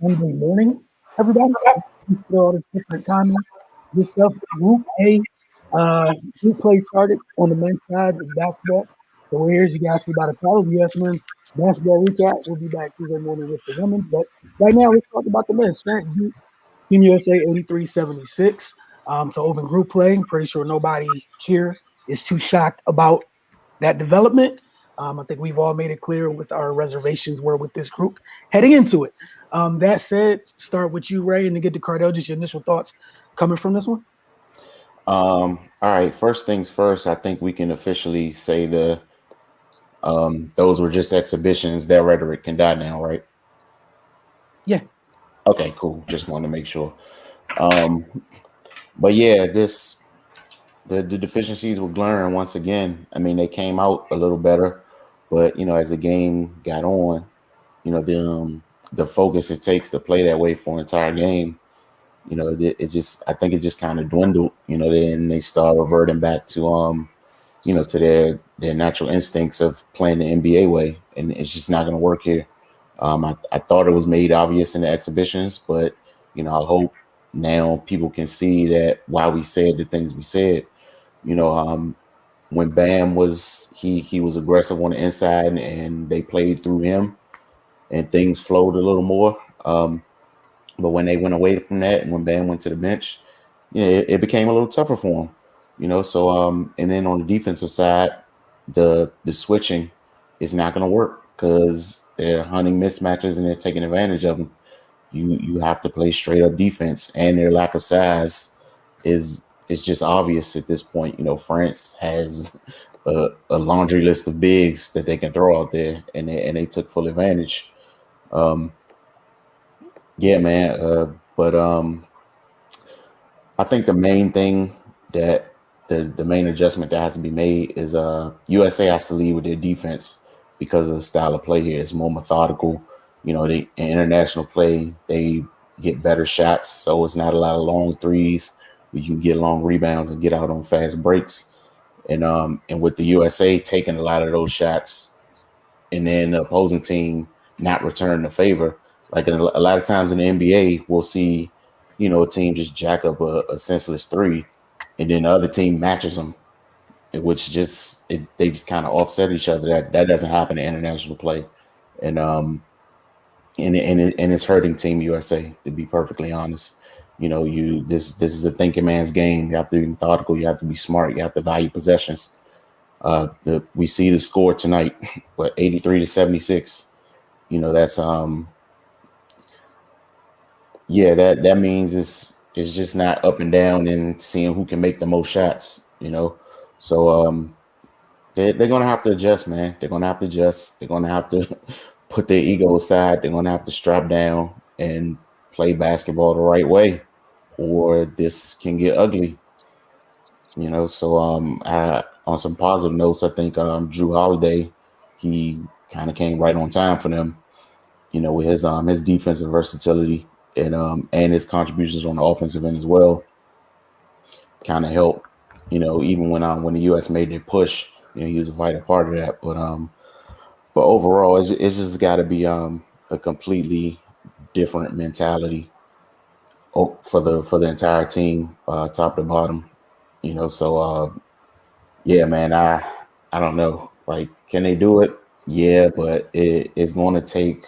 Sunday morning, everybody. For all this different timing, this stuff. Group A, group play started on the men's side of basketball. The Warriors, you guys see by the title, U.S. men's basketball recap. We'll be back Tuesday morning with the women. But right now, let's talk about the men's. France beat Team USA 83-76 to open group play. Pretty sure nobody here is too shocked about that development. I think we've all made it clear with our reservations were with this group heading into it. That said, start with you, Ray, and then get to Cardell. Just your initial thoughts coming from this one. All right. First things first, I think we can officially say those were just exhibitions. That rhetoric can die now, right? Yeah. Okay, cool. Just wanted to make sure. Um, but yeah, the deficiencies were glaring once again. I mean, they came out a little better, but as the game got on, the focus it takes to play that way for an entire game, it just I think it just kind of dwindled. Then they start reverting back to their natural instincts of playing the NBA way, and it's just not going to work here. I thought it was made obvious in the exhibitions, but I hope now people can see that why we said the things we said. When Bam he was aggressive on the inside, and they played through him, and things flowed a little more. But when they went away from that, and when Bam went to the bench, it became a little tougher for him. So and then on the defensive side, the switching is not going to work because they're hunting mismatches and they're taking advantage of them. You have to play straight up defense, and their lack of size is just obvious at this point. France has a laundry list of bigs that they can throw out there, and they took full advantage. Um, yeah, man. But I think the main thing that the main adjustment that has to be made is USA has to lead with their defense because of the style of play here. It's more methodical. They in international play, they get better shots, so it's not a lot of long threes. You can get long rebounds and get out on fast breaks. And with the USA taking a lot of those shots, and then the opposing team not returning the favor, like a lot of times in the NBA, we'll see a team just jack up a senseless three, and then the other team matches them, which they just kind of offset each other. That doesn't happen in international play, and it's hurting Team USA, to be perfectly honest. This is a thinking man's game. You have to be methodical. You have to be smart. You have to value possessions. We see the score tonight, 83-76. That's yeah, that means it's just not up and down and seeing who can make the most shots. So they're gonna have to adjust, man. They're gonna have to adjust. They're gonna have to put their ego aside. They're gonna have to strap down and play basketball the right way, or this can get ugly. So on some positive notes, I think Drew Holiday, he kind of came right on time for them. With his defensive versatility and his contributions on the offensive end as well, kind of helped. Even when the U.S. made their push, he was a vital part of that. But overall, it's just got to be a completely different mentality for the entire team, top to bottom. So yeah, man, I don't know. Like, can they do it? Yeah, but it's going to take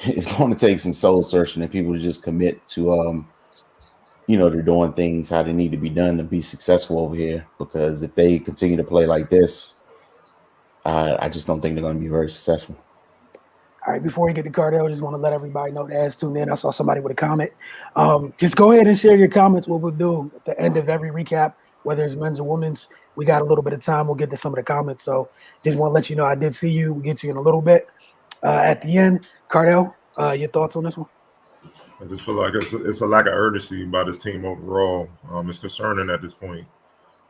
it's going to take some soul searching and people to just commit to they're doing things how they need to be done to be successful over here. Because if they continue to play like this, I just don't think they're going to be very successful. All right, before we get to Cardell, I just want to let everybody know that as tuned in, I saw somebody with a comment. Just go ahead and share your comments. What we'll do at the end of every recap, whether it's men's or women's, we got a little bit of time. We'll get to some of the comments. So just want to let you know I did see you. We'll get to you in a little bit. At the end, Cardell, your thoughts on this one? I just feel like it's a lack of urgency by this team overall. It's concerning at this point.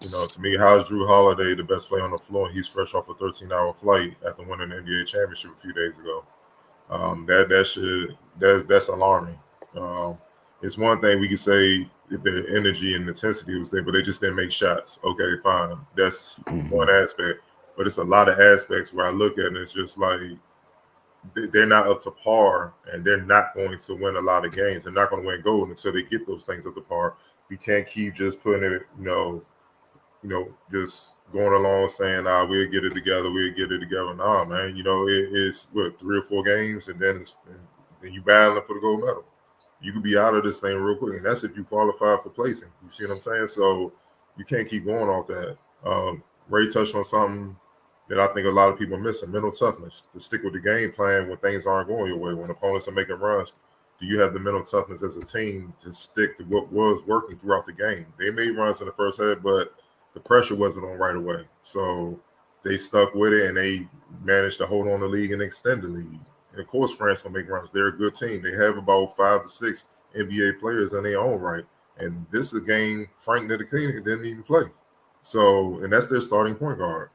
To me, how is Drew Holiday the best player on the floor? He's fresh off a 13-hour flight after winning the NBA championship a few days ago. That's alarming. It's one thing we can say if the energy and intensity was there, but they just didn't make shots. Okay, fine. That's one aspect. But it's a lot of aspects where I look at it and it's just like they're not up to par, and they're not going to win a lot of games. They're not going to win gold until they get those things up to par. We can't keep just putting it, just going along saying, we'll get it together, we'll get it together. Nah, man, it's what, 3 or 4 games, and then you battling for the gold medal. You could be out of this thing real quick, and that's if you qualify for placing. You see what I'm saying? So you can't keep going off that. Ray touched on something that I think a lot of people are missing: mental toughness to stick with the game plan when things aren't going your way, when opponents are making runs. Do you have the mental toughness as a team to stick to what was working throughout the game? They made runs in the first half, but the pressure wasn't on right away. So they stuck with it, and they managed to hold on the league and extend the league. And of course, France will make runs. They're a good team. They have about 5 to 6 NBA players in their own right. And this is a game Frank Ntilikina didn't even play. So, and that's their starting point guard.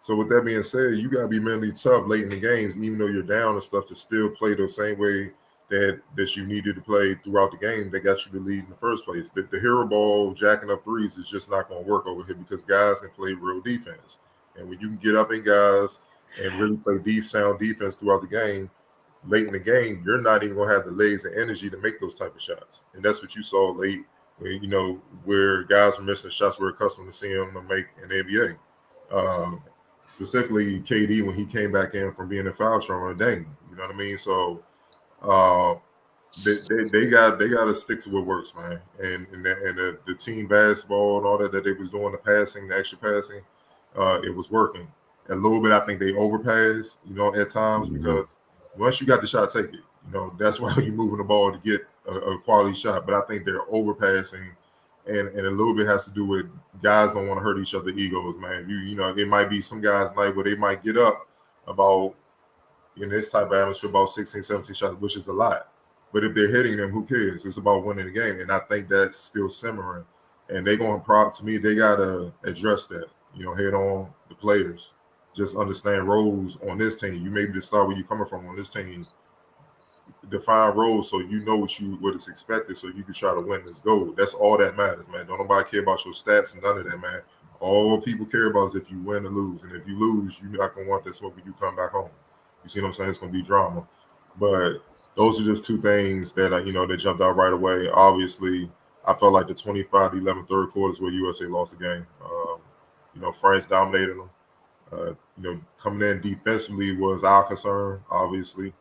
So with that being said, you got to be mentally tough late in the games, even though you're down and stuff, to still play the same way that you needed to play throughout the game that got you the lead in the first place. The hero ball, jacking up threes is just not going to work over here because guys can play real defense. And when you can get up in guys and really play sound defense throughout the game, late in the game, you're not even going to have the legs and energy to make those type of shots. And that's what you saw late, where guys were missing shots we're accustomed to seeing them make in the NBA. Specifically KD when he came back in from being in foul trouble on Dame. You know what I mean? So they got to stick to what works, man. And the team basketball and all that they was doing, the passing, the extra passing, it was working. A little bit, I think they overpassed, at times because once you got the shot, take it. That's why you're moving the ball to get a quality shot. But I think they're overpassing, and a little bit has to do with guys don't want to hurt each other's egos, man. It might be some guys night where they might get up about, in this type of atmosphere, about 16, 17 shots, which is a lot. But if they're hitting them, who cares? It's about winning the game. And I think that's still simmering. And they're going to me, they got to address that, head on the players. Just understand roles on this team. You maybe just start where you're coming from on this team. Define roles so you know what is expected so you can try to win this goal. That's all that matters, man. Don't nobody care about your stats and none of that, man. All people care about is if you win or lose. And if you lose, you're not going to want that smoke when you come back home. You see what I'm saying? It's going to be drama. But those are just 2 things that, that jumped out right away. Obviously, I felt like the 25-11 third quarter is where USA lost the game. France dominated them. Coming in defensively was our concern, obviously.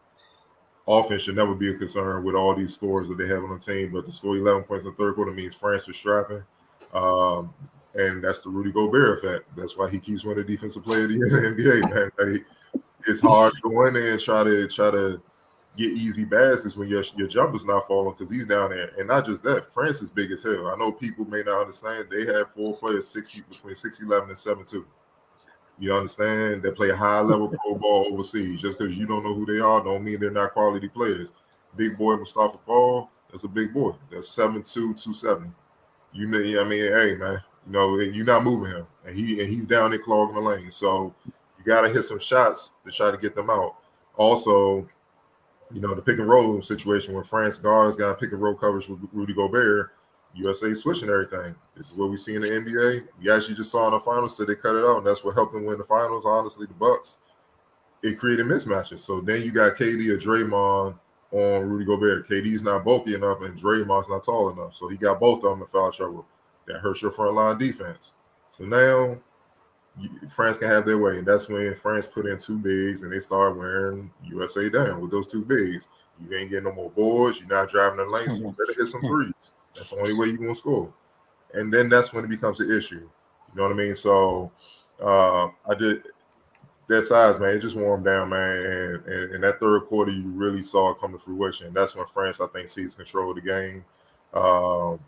Offense should never be a concern with all these scores that they have on the team, but to score 11 points in the third quarter means France was strapping. And that's the Rudy Gobert effect. That's why he keeps winning Defensive Player of the Year in the NBA, man. It's hard to go in there and try to get easy baskets when your jumper's not falling because he's down there. And not just that, France is big as hell. I know people may not understand. They have 4 players between 6'11" and 7'2". You understand? They play high-level pro ball overseas. Just because you don't know who they are don't mean they're not quality players. Big boy Mustafa Fall, that's a big boy. That's 7'2", 270. Hey, man, you're not moving him. And he's down there clogging the lane. So you got to hit some shots to try to get them out. Also, the pick and roll situation when France guards got pick and roll coverage with Rudy Gobert, USA switching everything. This is what we see in the NBA. We actually just saw in the finals that they cut it out, and that's what helped them win the finals. Honestly, the Bucks, it created mismatches. So then you got KD or Draymond on Rudy Gobert. KD's not bulky enough, and Draymond's not tall enough. So he got both of them in foul trouble. That hurts your front line defense. So now France can have their way, and that's when France put in 2 bigs, and they start wearing USA down with those 2 bigs. You ain't getting no more boards. You're not driving the lane, so you better hit some threes. That's the only way you're going to score. And then that's when it becomes an issue. You know what I mean? So I did that size, man. It just warmed down, man. And in that third quarter, you really saw it come to fruition. That's when France, I think, seized control of the game. The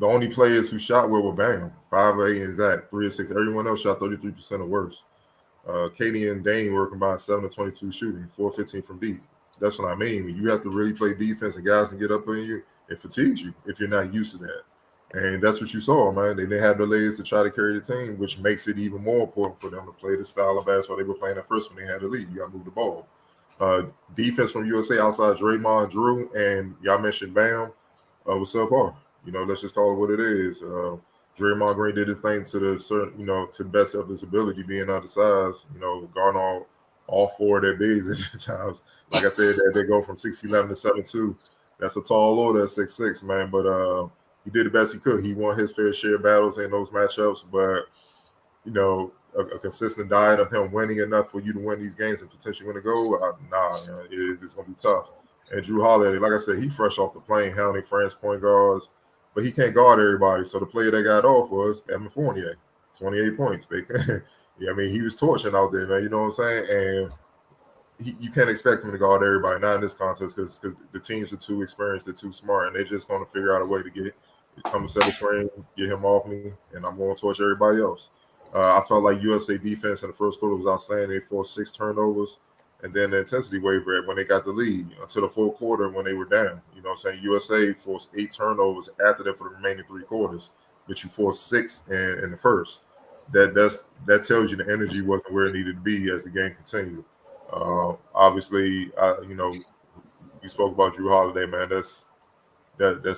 only players who shot well were Bam, 5-8 and Zach, 3 of 6. Everyone else shot 33% or worse. Katie and Dane were combined 7 of 22 shooting, 4 of 15 from deep. That's what I mean. When you have to really play defense and guys can get up on you, it fatigues you if you're not used to that. And that's what you saw, man. They didn't have the legs to try to carry the team, which makes it even more important for them to play the style of basketball they were playing at first when they had the lead. You got to move the ball. Defense from USA outside Draymond, Drew, and y'all mentioned Bam was subpar. Let's just call it what it is. Draymond Green did his thing to the best of his ability, being undersized, guarding all four of their bigs at times. Like I said, they go from 6'11" to 7'2". That's a tall order at 6'6", man. But he did the best he could. He won his fair share of battles in those matchups. But, a consistent diet of him winning enough for you to win these games and potentially win a goal, it's going to be tough. And Drew Holiday, like I said, he fresh off the plane, handling France point guards, but he can't guard everybody. So the player that got off was Evan Fournier, 28 points. He was torching out there, man. You know what I'm saying? And you can't expect him to guard everybody, not in this contest, because the teams are too experienced, they're too smart, and they're just going to figure out a way to come to set the screen, get him off me, and I'm going to torch everybody else. I felt like USA defense in the first quarter was outstanding. They forced 6 turnovers, and then the intensity wavered when they got the lead until the fourth quarter when they were down. You know what I'm saying? USA forced 8 turnovers after that for the remaining 3 quarters, but you forced 6 in the first. That tells you the energy wasn't where it needed to be as the game continued. Obviously, you spoke about Drew Holiday, man. That's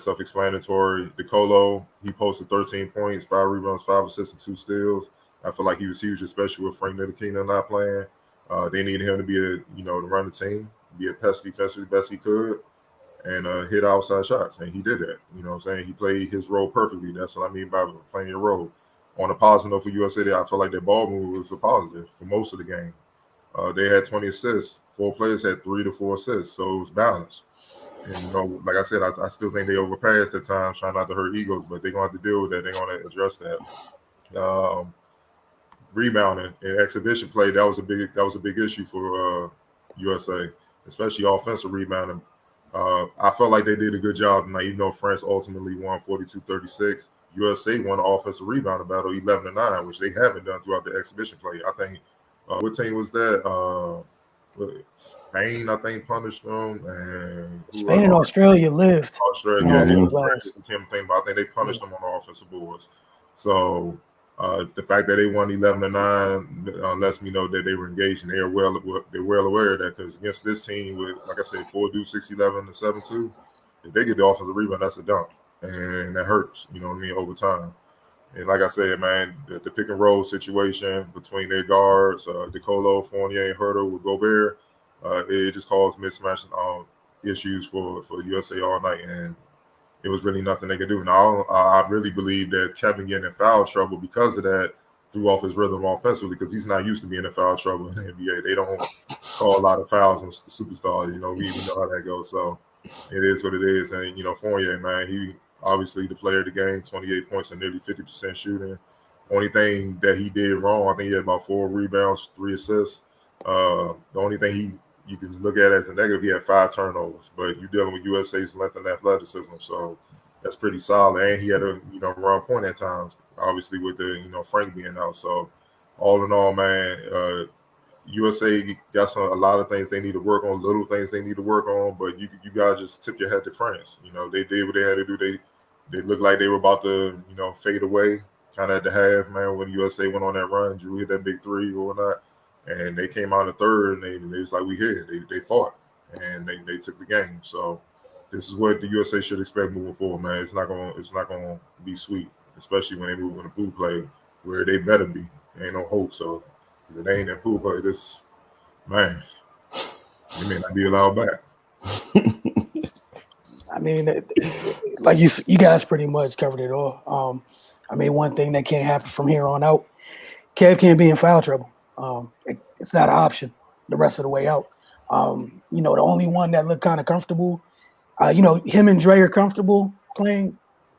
self-explanatory. DeColo, he posted 13 points, 5 rebounds, 5 assists, and 2 steals. I feel like he was huge, especially with Frank Ntilikina not playing. They needed him to be to run the team, be a pest defensively best he could, and hit outside shots, and he did that. You know what I'm saying? He played his role perfectly. That's what I mean by playing your role. On a positive note for USA, I feel like their ball move was a positive for most of the game. They had 20 assists. 4 players had 3 to 4 assists, so it was balanced. And, like I said, I still think they overpassed at times, trying not to hurt egos, but they're going to have to deal with that. They're going to address that. Rebounding and exhibition play, that was a big issue for USA, especially offensive rebounding. I felt like they did a good job tonight, even though France ultimately won 42-36. USA won the offensive rebounding battle 11-9, which they haven't done throughout the exhibition play. I think what team was that? Spain, I think, punished them, and Spain and Australia lived. Australia, but I think they punished them on the offensive boards. So the fact that they won 11-9 lets me know that they were engaged, and they're well aware of that, because against this team with, like I said, 4 dudes 6'11" and 7'2", if they get the offensive rebound, that's a dunk, and that hurts. You know what I mean? Over time. And like I said, man, the pick and roll situation between their guards, DeColo, Fournier, and Hurdle with Gobert, it just caused mismatch issues for USA all night, and it was really nothing they could do. Now, I really believe that Kevin getting in foul trouble because of that threw off his rhythm offensively, because he's not used to being in foul trouble in the NBA. They don't call a lot of fouls on superstars. We know how that goes. So it is what it is. And, Fournier, man, he obviously the player of the game, 28 points and nearly 50% shooting. Only thing that he did wrong, I think he had about 4 rebounds, 3 assists. The only thing you can look at as a negative, he had 5 turnovers. But you're dealing with USA's length and athleticism, so that's pretty solid. And he had a run point at times, obviously with the Frank being out. So all in all, man, USA got a lot of things they need to work on, little things they need to work on. But you gotta just tip your hat to France. They did what they had to do. They looked like they were about to fade away, kind of at the half, man. When USA went on that run, Drew hit that big 3 or whatnot, and they came out in the third, and they was like, we here. They fought, and they took the game. So this is what the USA should expect moving forward, man. It's not gonna be sweet, especially when they move into pool play, where they better be. There ain't no hope. So if it ain't in pool play, this man, they may not be allowed back. I mean, like you guys pretty much covered it all. One thing that can't happen from here on out, Kev can't be in foul trouble. It's not an option the rest of the way out. The only one that looked kind of comfortable, him and Dre are comfortable playing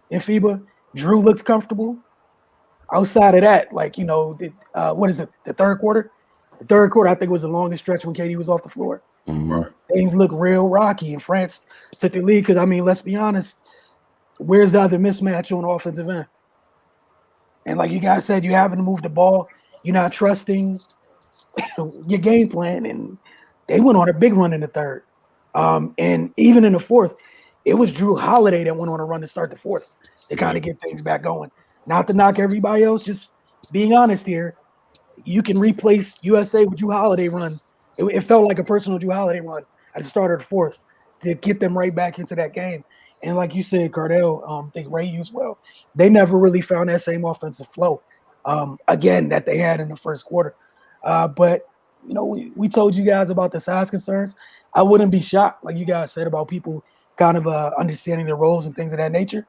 in FIBA. Drew looks comfortable. Outside of that, what is it, the third quarter? The third quarter, I think, was the longest stretch when KD was off the floor. Mm-hmm. Things look real rocky, and France took the lead because, let's be honest, where's the other mismatch on the offensive end? And like you guys said, you having to move the ball. You're not trusting your game plan, and they went on a big run in the third. And even in the fourth, it was Drew Holiday that went on a run to start the fourth to kind of get things back going. Not to knock everybody else, just being honest here, you can replace USA with Drew Holiday run. It felt like a personal Drew Holiday run at the start of the fourth to get them right back into that game. And like you said, Cardell, I think Ray used well. They never really found that same offensive flow, again, that they had in the first quarter. But we told you guys about the size concerns. I wouldn't be shocked, like you guys said, about people kind of understanding their roles and things of that nature.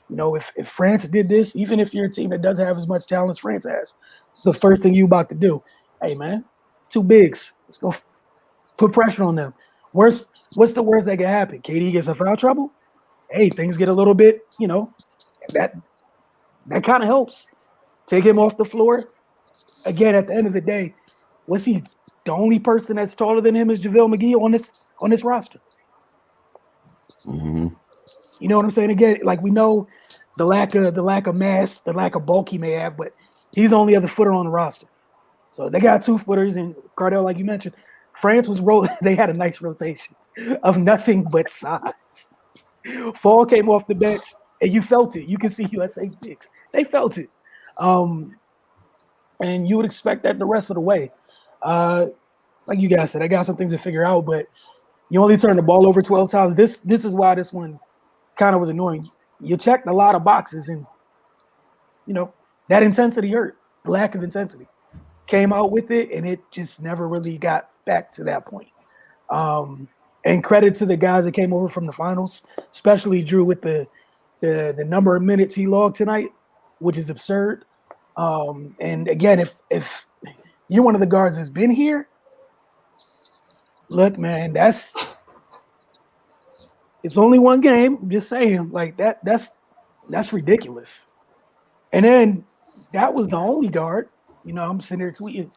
If France did this, even if you're a team that doesn't have as much talent as France has, it's the first thing you about to do. Hey, man, two bigs. Let's go put pressure on them. What's the worst that can happen? KD gets a foul trouble. Hey, things get a little bit, that kind of helps. Take him off the floor. Again, at the end of the day, what's he? The only person that's taller than him is JaVale McGee on this roster. Mm-hmm. You know what I'm saying? Again, like we know the lack of mass, the lack of bulk he may have, but he's the only other footer on the roster. So they got 2 footers, and Cardell, like you mentioned, France was rolling. They had a nice rotation of nothing but size. Fall came off the bench, and you felt it. You can see USA's bigs. They felt it. And you would expect that the rest of the way. Like you guys said, I got some things to figure out, but you only turn the ball over 12 times. This is why this one kind of was annoying. You checked a lot of boxes, and that intensity hurt. The lack of intensity came out with it, and it just never really got back to that point. And credit to the guys that came over from the finals, especially Drew with the number of minutes he logged tonight, which is absurd. And again, if you're one of the guards that's been here, look, man, it's only one game. I'm just saying, like that's ridiculous. And then that was the only guard. I'm sitting there tweeting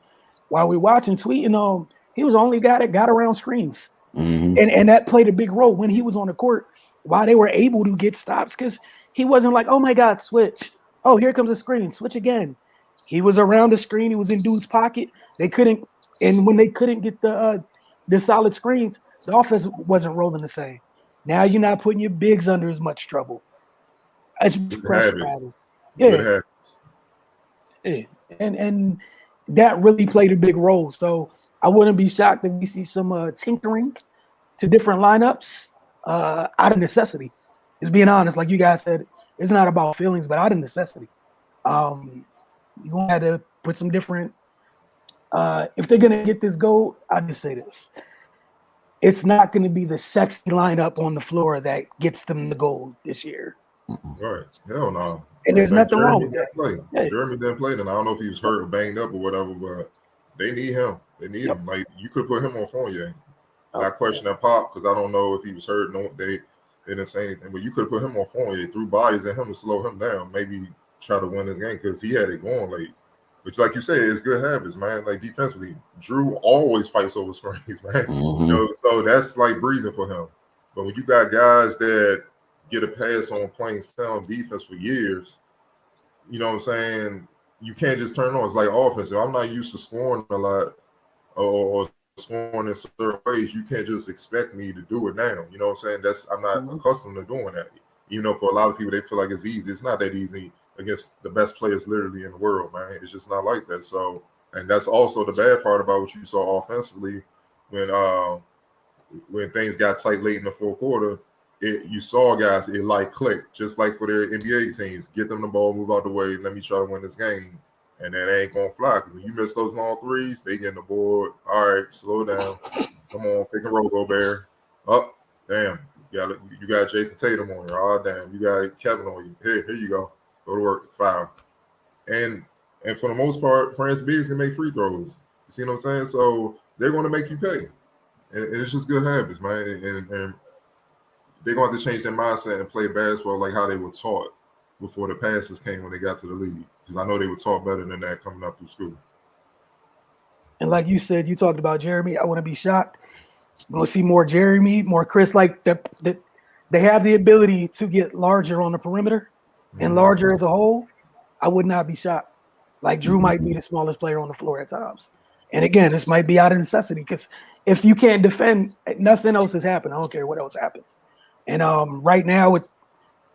while we're watching, tweeting. He was the only guy that got around screens, and that played a big role when he was on the court. Why they were able to get stops, because he wasn't like, oh my God, switch. Oh, here comes a screen, switch again. He was around the screen. He was in dude's pocket. They couldn't, and when they couldn't get the solid screens, the offense wasn't rolling the same. Now you're not putting your bigs under as much trouble. It's pressure. Yeah. And that really played a big role. So I wouldn't be shocked if we see some tinkering to different lineups out of necessity. Just being honest, like you guys said, it's not about feelings, but out of necessity. You're going to have to put some different if they're going to get this goal, I'll just say this. It's not going to be the sexy lineup on the floor that gets them the goal this year. Right. Hell no. And there's nothing wrong with that. Yeah. Jeremy didn't play, and I don't know if he was hurt or banged up or whatever, but they need him. They need him. Like, you could put him on Fournier. I question that Pop because I don't know if he was hurt. No, they didn't say anything, but you could put him on Fournier, threw bodies at him to slow him down, maybe try to win this game because he had it going late. But like you say, it's good habits, man. Like defensively, Drew always fights over screens, man. So that's like breathing for him. But when you got guys that get a pass on playing sound defense for years, you know what I'm saying? You can't just turn it on. It's like offensive. I'm not used to scoring a lot or scoring in certain ways. You can't just expect me to do it now. You know what I'm saying? I'm not accustomed to doing that. Even though for a lot of people, they feel like it's easy. It's not that easy against the best players literally in the world, man. It's just not like that. So, and that's also the bad part about what you saw offensively when things got tight late in the fourth quarter. You saw guys, it like clicked, just like for their NBA teams. Get them the ball, move out the way, let me try to win this game. And that ain't going to fly because when you miss those long threes, they get the board. All right, slow down. Come on, pick and roll, Gobert. Oh, damn. You got Jason Tatum on you. Oh, damn. You got Kevin on you. Here you go. Go to work, foul. And for the most part, France bigs can make free throws. You see what I'm saying? So they're going to make you pay. And it's just good habits, man. And they're going to have to change their mindset and play basketball like how they were taught before the passes came when they got to the league. Because I know they were taught better than that coming up through school. And like you said, you talked about Jeremy. I wouldn't be shocked. We'll see more Jeremy, more Chris. Like they have the ability to get larger on the perimeter and larger as a whole. I would not be shocked. Like Drew might be the smallest player on the floor at times. And again, this might be out of necessity because if you can't defend, nothing else has happened. I don't care what else happens. And right now, with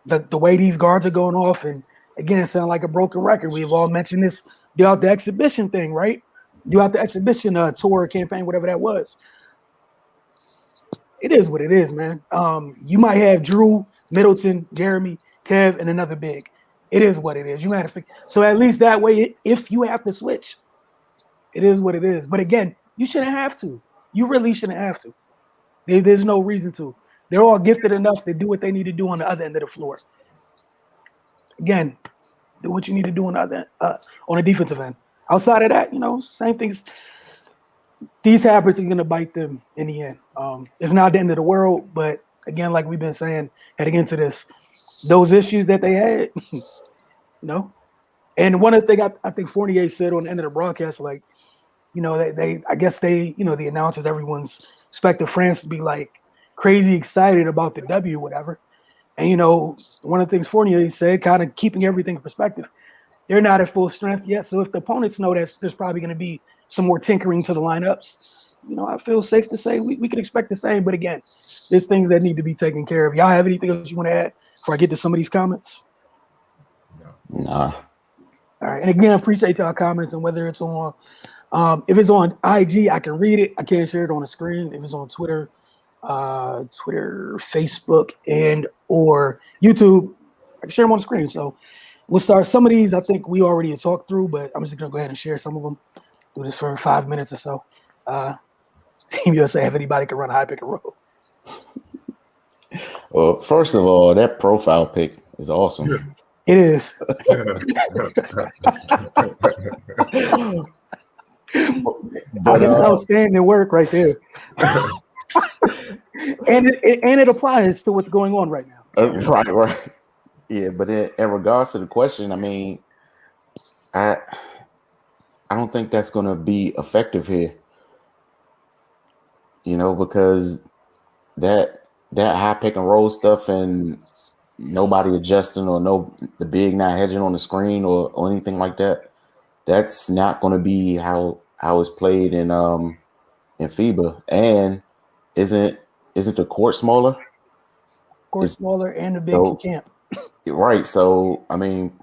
the way these guards are going off, and again, it sounds like a broken record. We've all mentioned this throughout the exhibition thing, right? Throughout the exhibition tour campaign, whatever that was. It is what it is, man. You might have Drew, Middleton, Jeremy, Kev, and another big. It is what it is. You have to so at least that way, if you have to switch, it is what it is. But again, You shouldn't have to. You really shouldn't have to. There's no reason to. They're all gifted enough to do what they need to do on the other end of the floor. Again, do what you need to do on the other on the defensive end. Outside of that, same things. These habits are going to bite them in the end. It's not the end of the world, but again, like we've been saying, heading into this, those issues that they had, And one of the things I think Fournier said on the end of the broadcast, like, I guess the announcers, everyone's expecting France to be like crazy excited about the W, whatever. And, one of the things Fournier said, kind of keeping everything in perspective, they're not at full strength yet. So if the opponents know that there's probably going to be some more tinkering to the lineups, I feel safe to say we could expect the same. But again, there's things that need to be taken care of. Y'all have anything else you want to add before I get to some of these comments? Nah. All right. And again, I appreciate y'all comments, and whether it's on if it's on IG, I can read it. I can't share it on the screen. If it's on Twitter, Facebook, and or YouTube, I can share them on the screen. So we'll start. Some of these I think we already talked through, but I'm just gonna go ahead and share some of them. Do this for 5 minutes or so. Team USA, if anybody can run a high pick and roll. Well, first of all, that profile pic is awesome. It is. But it's outstanding work right there. and it applies to what's going on right now. Right. Yeah, but in regards to the question, I mean, I don't think that's going to be effective here. Because that high pick and roll stuff and nobody adjusting or the big not hedging on the screen or anything like that, that's not going to be how it's played in FIBA. And isn't the court smaller? Smaller and the big camp. Right. So I mean,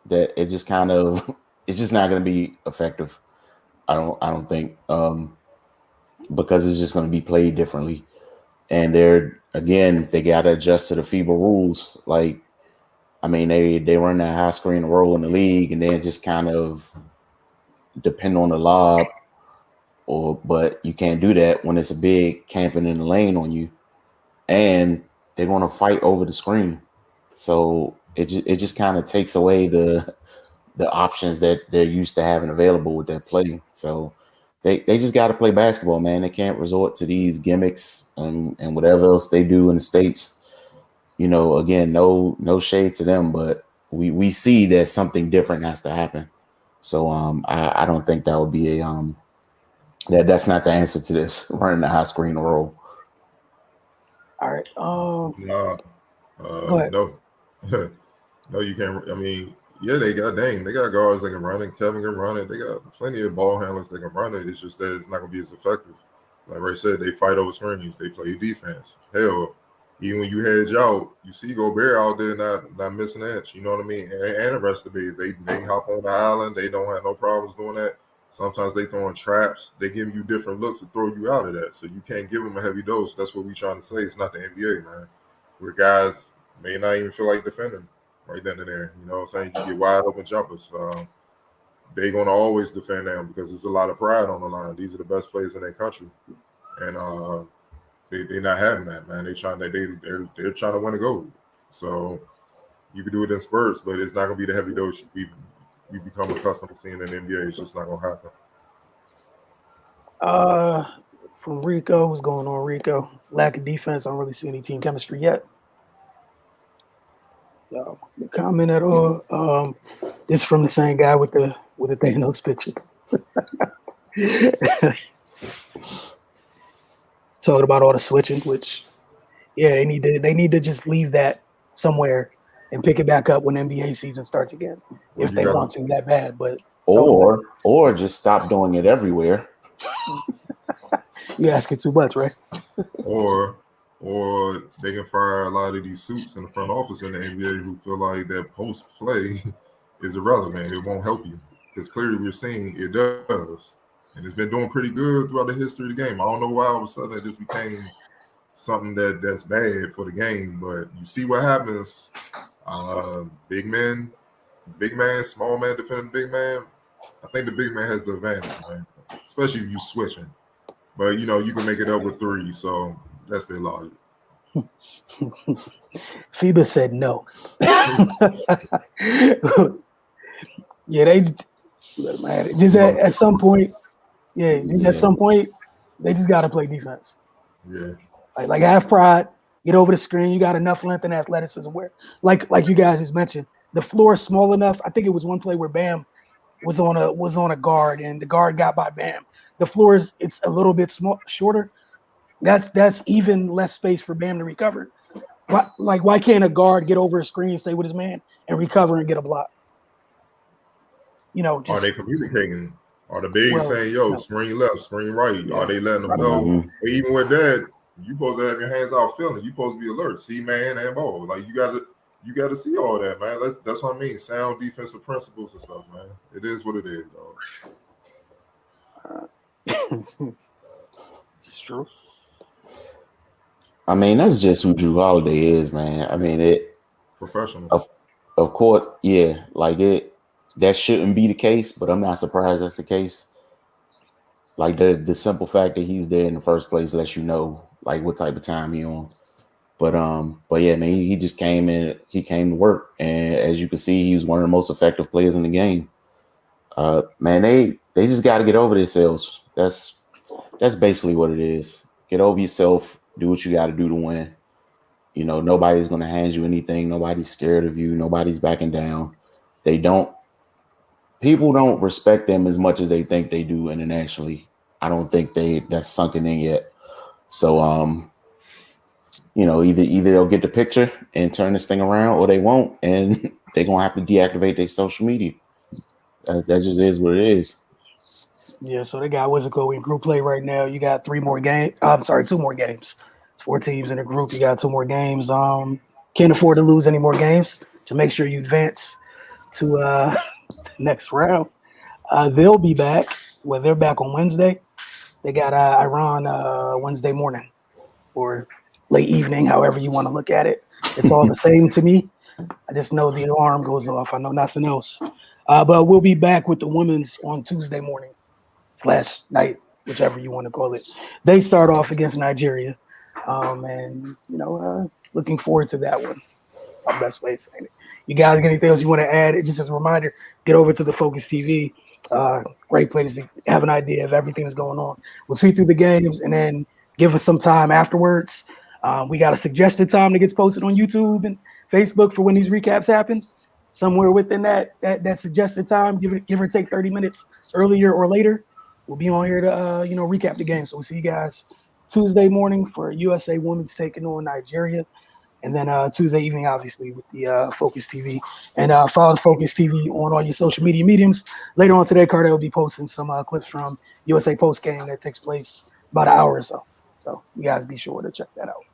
that it just kind of it's just not going to be effective. I don't think because it's just going to be played differently. And they got to adjust to the FIBA rules. Like, I mean, they run that high screen roll in the league, and then just kind of depend on the lob. But you can't do that when it's a big camping in the lane on you, and they want to fight over the screen. So it just kind of takes away the options that they're used to having available with that play. So they just got to play basketball, man. They can't resort to these gimmicks and whatever else they do in the States. Again, no shade to them, but we see that something different has to happen. So I don't think that would be that's not the answer to this, running the high screen roll. All right. Go ahead. No, you can't. I mean, yeah, they got guards that can run it. Kevin can run it. They got plenty of ball handlers that can run it. It's just that it's not going to be as effective. Like Ray said, they fight over screens. They play defense. Hell, even when you hedge out, you see Gobert out there not missing an inch. You know what I mean? And the rest of the bigs, they hop on the island. They don't have no problems doing that. Sometimes they throwing traps. They give you different looks to throw you out of that. So you can't give them a heavy dose. That's what we're trying to say. It's not the NBA, man. Where guys may not even feel like defending right then and there. You know what I'm saying? You get wide open jumpers. They're going to always defend them because there's a lot of pride on the line. These are the best players in their country. And they're not having that, man. They're trying to win a gold. So you can do it in spurts, but it's not going to be the heavy dose we become accustomed to seeing in the NBA. It's just not going to happen. From Rico, what's going on, Rico? Lack of defense. I don't really see any team chemistry yet. Comment at all? This is from the same guy with the Thanos picture. Talking about all the switching, which, yeah, they need to just leave that somewhere and pick it back up when NBA season starts again, if they want to that bad. But or just stop doing it everywhere. You're asking too much, right? Or they can fire a lot of these suits in the front office in the NBA who feel like that post play is irrelevant. It won't help you because clearly we're seeing it does, and it's been doing pretty good throughout the history of the game. I don't know why all of a sudden it just became something that's bad for the game, but you see what happens. Big man, small man defending big man. I think the big man has the advantage, man. especially if you switching. But you know, you can make it up with 3, so that's their logic. FIBA said no. Yeah, they man, just at some point, at some point, they just got to play defense. Yeah. Like have pride, get over the screen. You got enough length and athleticism where, like you guys just mentioned, the floor is small enough. I think it was one play where Bam was on a guard and the guard got by Bam. The floor it's a little bit shorter. That's even less space for Bam to recover. Why can't a guard get over a screen, stay with his man, and recover and get a block? You know, are they communicating? Are the bigs saying, "Yo, screen left, screen right"? Yeah. Are they letting them know? Mm-hmm. Even with that, you supposed to have your hands out feeling. You supposed to be alert, see man and ball. Like you got to see all that, man. That's what I mean. Sound defensive principles and stuff, man. It is what it is, dog. It's true. I mean, that's just who Jrue Holiday is, man. I mean, professional. Of course, yeah. Like that shouldn't be the case, but I'm not surprised that's the case. Like the simple fact that he's there in the first place lets you know like what type of time he on. But yeah, man, he just came in. He came to work, and as you can see, he was one of the most effective players in the game. Man, they just got to get over themselves. That's basically what it is. Get over yourself. Do what you got to do to win. You know, nobody's going to hand you anything. Nobody's scared of you. Nobody's backing down. People don't respect them as much as they think they do internationally. I don't think that's sunken in yet. So, you know, either they'll get the picture and turn this thing around, or they won't, and they're going to have to deactivate their social media. That just is what it is. Yeah, so they got what's it called in group play right now. You got 2 more games. It's 4 teams in a group. You got 2 more games. Can't afford to lose any more games to make sure you advance to the next round. They'll be back. Well, they're back on Wednesday. They got Iran Wednesday morning or late evening, however you want to look at it. It's all the same to me. I just know the alarm goes off. I know nothing else. But we'll be back with the women's on Tuesday morning / night, whichever you want to call it. They start off against Nigeria. And, you know, looking forward to that one. Our best way of saying it. You guys got anything else you want to add? Just as a reminder, get over to the Focus TV. Great place to have an idea of everything that's going on. We'll tweet through the games and then give us some time afterwards. We got a suggested time that gets posted on YouTube and Facebook for when these recaps happen. Somewhere within that suggested time, give or take 30 minutes earlier or later, we'll be on here to recap the game. So we'll see you guys Tuesday morning for USA Women's taking on Nigeria. And then Tuesday evening, obviously, with the Focus TV. And follow Focus TV on all your social media mediums. Later on today, Carter will be posting some clips from USA Post game that takes place about an hour or so. So you guys be sure to check that out.